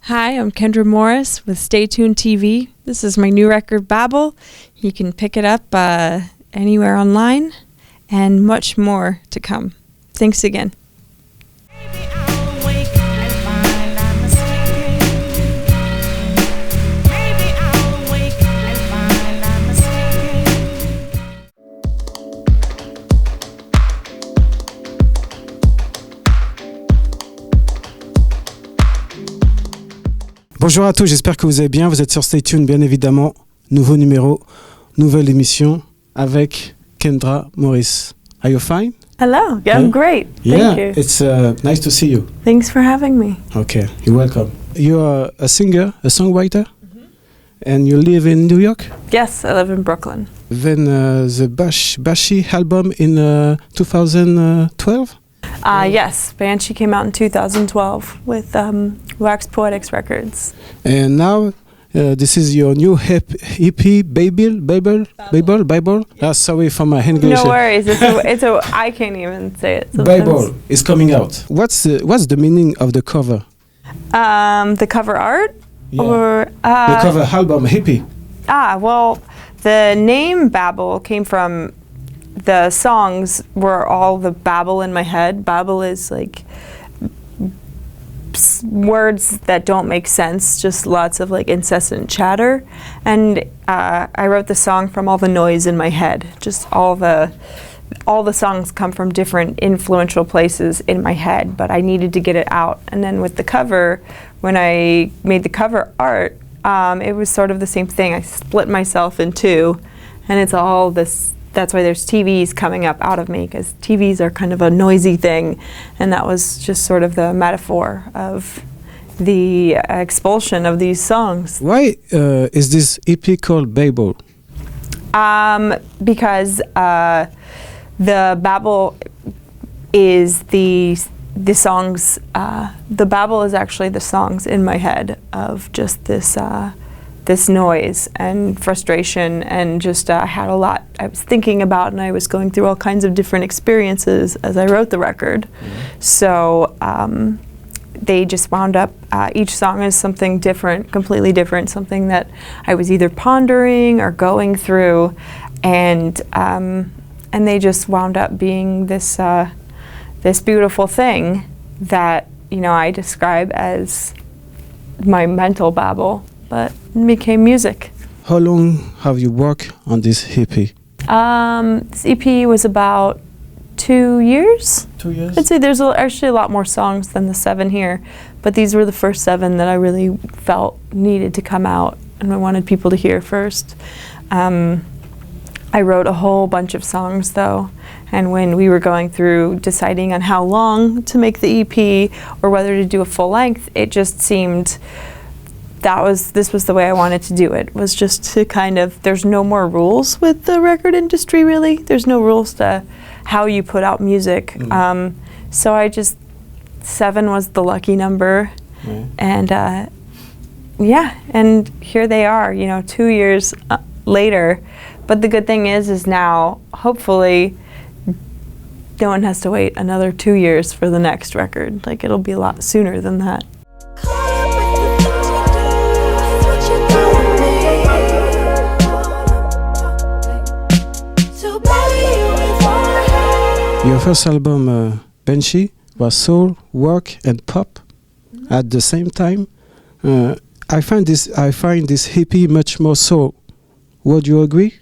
Hi, I'm Kendra Morris with Stay Tuned TV. This is my new record, Babble. You can pick it up anywhere online, and much more to come. Thanks again. Bonjour à tous, j'espère que vous allez bien. Vous êtes sur Stay Tuned, bien évidemment. Nouveau numéro, nouvelle émission avec Kendra Morris. Are you fine? Hello, I'm great. Yeah, Thank you. It's nice to see you. Thanks for having me. Okay, you're welcome. You're a singer, a songwriter, and you live in New York? Yes, I live in Brooklyn. Then the Banshee album in 2012? Yes, Banshee came out in 2012 with Wax Poetics Records. And now this is your new EP, Babble. Sorry for my English. No worries, I can't even say it. Babble is coming out. What's the meaning of the cover? The cover art? Yeah. Or the cover album, EP. Well, the name Babble came from the songs were all the babble in my head. Babble is like words that don't make sense, just lots of like incessant chatter. And I wrote the song from all the noise in my head. Just all the songs come from different influential places in my head, but I needed to get it out. And then with the cover, when I made the cover art, it was sort of the same thing. I split myself in two, and it's all this. That's why there's TVs coming up out of me, because TVs are kind of a noisy thing, and that was just sort of the metaphor of the expulsion of these songs. Why is this EP called Babble? Because the babble is the songs. The babble is actually the songs in my head of just this noise and frustration, and just I had a lot I was thinking about, and I was going through all kinds of different experiences as I wrote the record. So they just wound up, each song is something different, completely different, something that I was either pondering or going through, and they just wound up being this beautiful thing that, you know, I describe as my mental babble, but became music. How long have you worked on this EP? This EP was about 2 years. 2 years? I'd say there's actually a lot more songs than the 7 here, but these were the first 7 that I really felt needed to come out, and I wanted people to hear first. I wrote a whole bunch of songs though, and when we were going through deciding on how long to make the EP or whether to do a full length, it just seemed this was the way I wanted to do it, was just to kind of, there's no more rules with the record industry really. There's no rules to how you put out music. So I just, 7 was the lucky number. And and here they are, you know, 2 years later. But the good thing is now, hopefully, no one has to wait another 2 years for the next record. Like, it'll be a lot sooner than that. Your first album, Banshee, was soul, rock, and pop at the same time. I find this EP much more soul. Would you agree?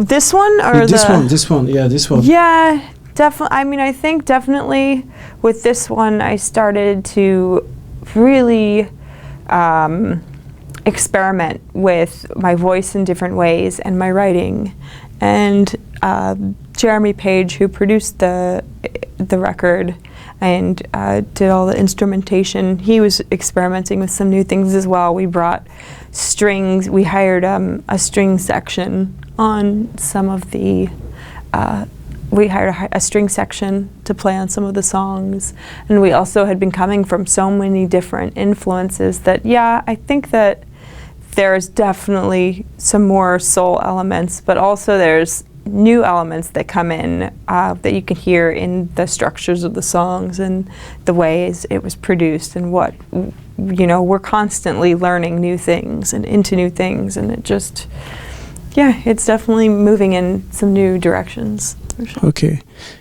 This one or this one? Yeah, this one. Yeah, definitely. I mean, I think definitely with this one, I started to really experiment with my voice in different ways and my writing. And Jeremy Page, who produced the record and did all the instrumentation, he was experimenting with some new things as well. We brought strings. We hired a string section on some of the. We hired a string section to play on some of the songs, and we also had been coming from so many different influences that, yeah, I think that there's definitely some more soul elements, but also there's new elements that come in that you can hear in the structures of the songs and the ways it was produced and what you know, we're constantly learning new things and into new things, and it just, yeah, it's definitely moving in some new directions. For sure. Okay.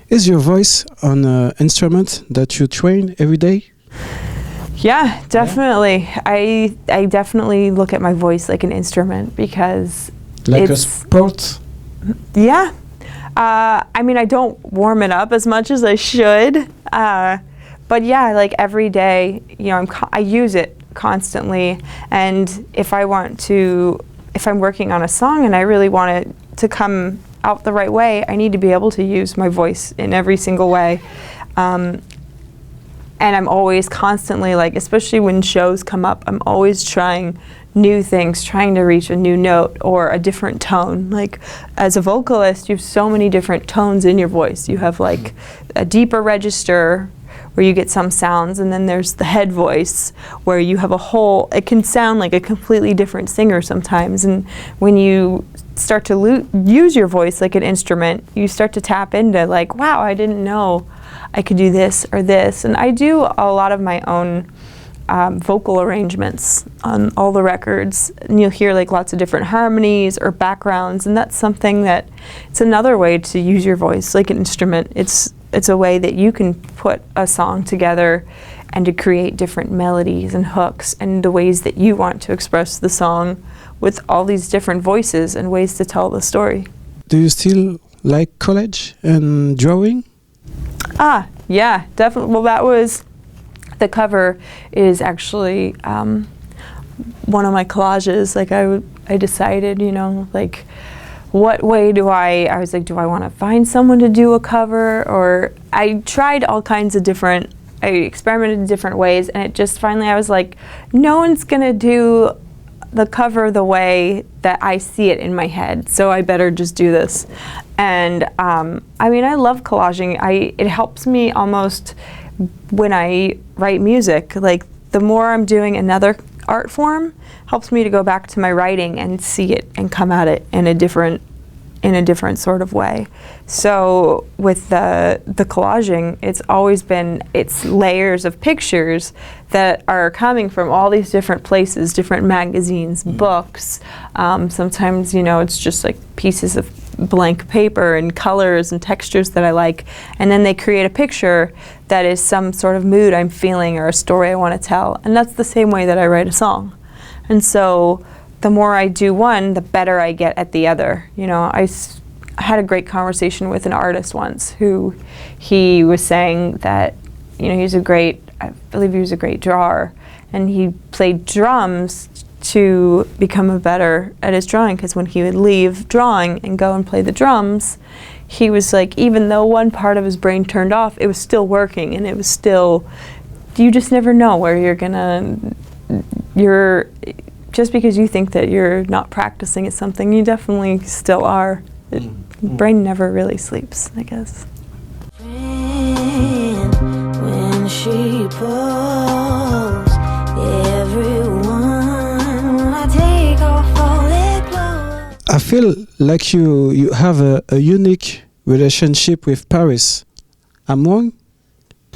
Is your voice an instrument that you train every day? Yeah, definitely. I definitely look at my voice like an instrument because like a sport? Yeah. I mean, I don't warm it up as much as I should. But yeah, like every day, you know, I use it constantly. And if I'm working on a song and I really want it to come out the right way, I need to be able to use my voice in every single way. And I'm always constantly, like, especially when shows come up, I'm always trying new things, trying to reach a new note or a different tone. Like, as a vocalist, you have so many different tones in your voice. You have like a deeper register where you get some sounds, and then there's the head voice where you have a whole, it can sound like a completely different singer sometimes. And when you start to use your voice like an instrument, you start to tap into like, wow, I didn't know I could do this or this. And I do a lot of my own vocal arrangements on all the records, and you'll hear like lots of different harmonies or backgrounds, and that's something that, it's another way to use your voice like an instrument. It's a way that you can put a song together and to create different melodies and hooks and the ways that you want to express the song with all these different voices and ways to tell the story. Do you still like collage and drawing? Yeah, definitely. Well, that was, the cover is actually one of my collages. Like I decided, you know, like what way I was like, do I want to find someone to do a cover? Or I tried all kinds of I experimented in different ways, and it just finally, I was like, no one's gonna do the cover the way that I see it in my head, so I better just do this. And I mean, I love collaging. It helps me almost when I write music. Like, the more I'm doing another art form, helps me to go back to my writing and see it and come at it in a different sort of way. So with the collaging, it's always been, it's layers of pictures that are coming from all these different places, different magazines, books. Sometimes, you know, it's just like pieces of blank paper and colors and textures that I like, and then they create a picture that is some sort of mood I'm feeling or a story I want to tell. And that's the same way that I write a song. And so the more I do one, the better I get at the other. You know, I had a great conversation with an artist once who, he was saying that, you know, I believe he was a great drawer, and he played drums to become better at his drawing, because when he would leave drawing and go and play the drums, he was like, even though one part of his brain turned off, it was still working, and it was still, you just never know where just because you think that you're not practicing at something, you definitely still are. Brain never really sleeps, I guess. When she pulls, everyone, I take off all their clothes. I feel like you have a unique relationship with Paris. I'm wrong?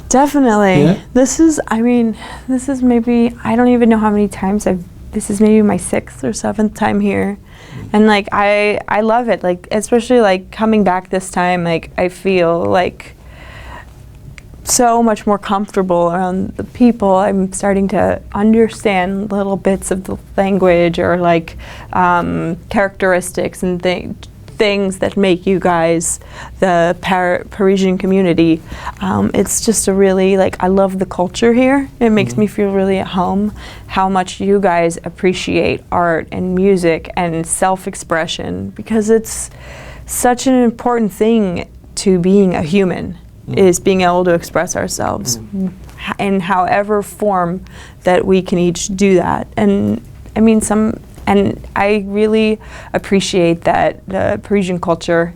Definitely. Yeah? This is maybe, I don't even know how many times this is maybe my 6th or 7th time here. And like, I love it. Like, especially like coming back this time, like I feel like so much more comfortable around the people. I'm starting to understand little bits of the language, or like characteristics and things that make you guys the Parisian community. It's just a really, like, I love the culture here. It makes me feel really at home, how much you guys appreciate art and music and self-expression, because it's such an important thing to being a human, is being able to express ourselves in however form that we can each do that. And I mean, and I really appreciate that the Parisian culture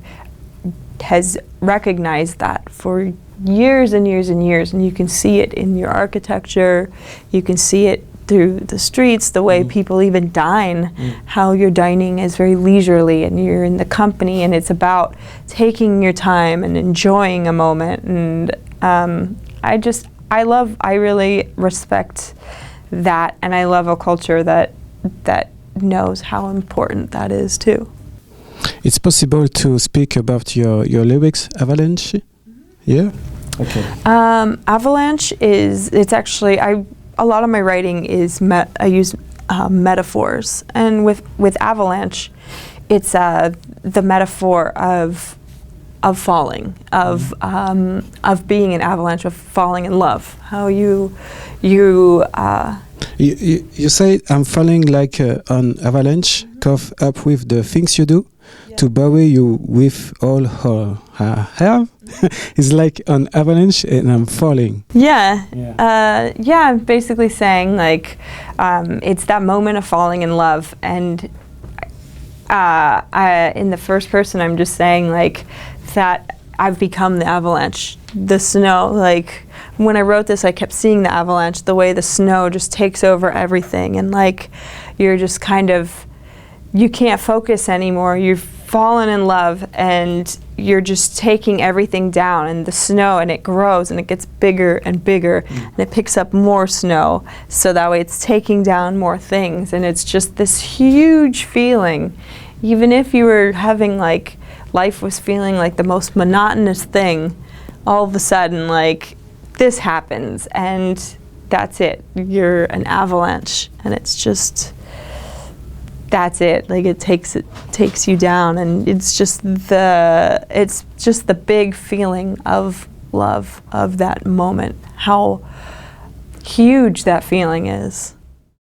has recognized that for years and years and years, and you can see it in your architecture, you can see it through the streets, the way people even dine, how your dining is very leisurely and you're in the company, and it's about taking your time and enjoying a moment. And I really respect that, and I love a culture that knows how important that is too. It's possible to speak about your lyrics, Avalanche? Yeah? Okay. Avalanche it's actually, a lot of my writing is, I use metaphors, and with Avalanche, it's the metaphor of falling, of being an avalanche, of falling in love. How you say I'm falling like an avalanche, caught up with the things you do, to bury you with all I have. It's like an avalanche and I'm falling. Yeah. I'm basically saying like it's that moment of falling in love, and in the first person I'm just saying like that I've become the avalanche, the snow. Like when I wrote this, I kept seeing the avalanche, the way the snow just takes over everything, and like you're just kind of, you can't focus anymore. You've fallen in love and you're just taking everything down, and the snow, and it grows and it gets bigger and bigger, and it picks up more snow, so that way it's taking down more things, and it's just this huge feeling. Even if you were having like, life was feeling like the most monotonous thing, all of a sudden like this happens and that's it. You're an avalanche, and it's just, that's it. Like it takes you down, and it's just the big feeling of love, of that moment. How huge that feeling is.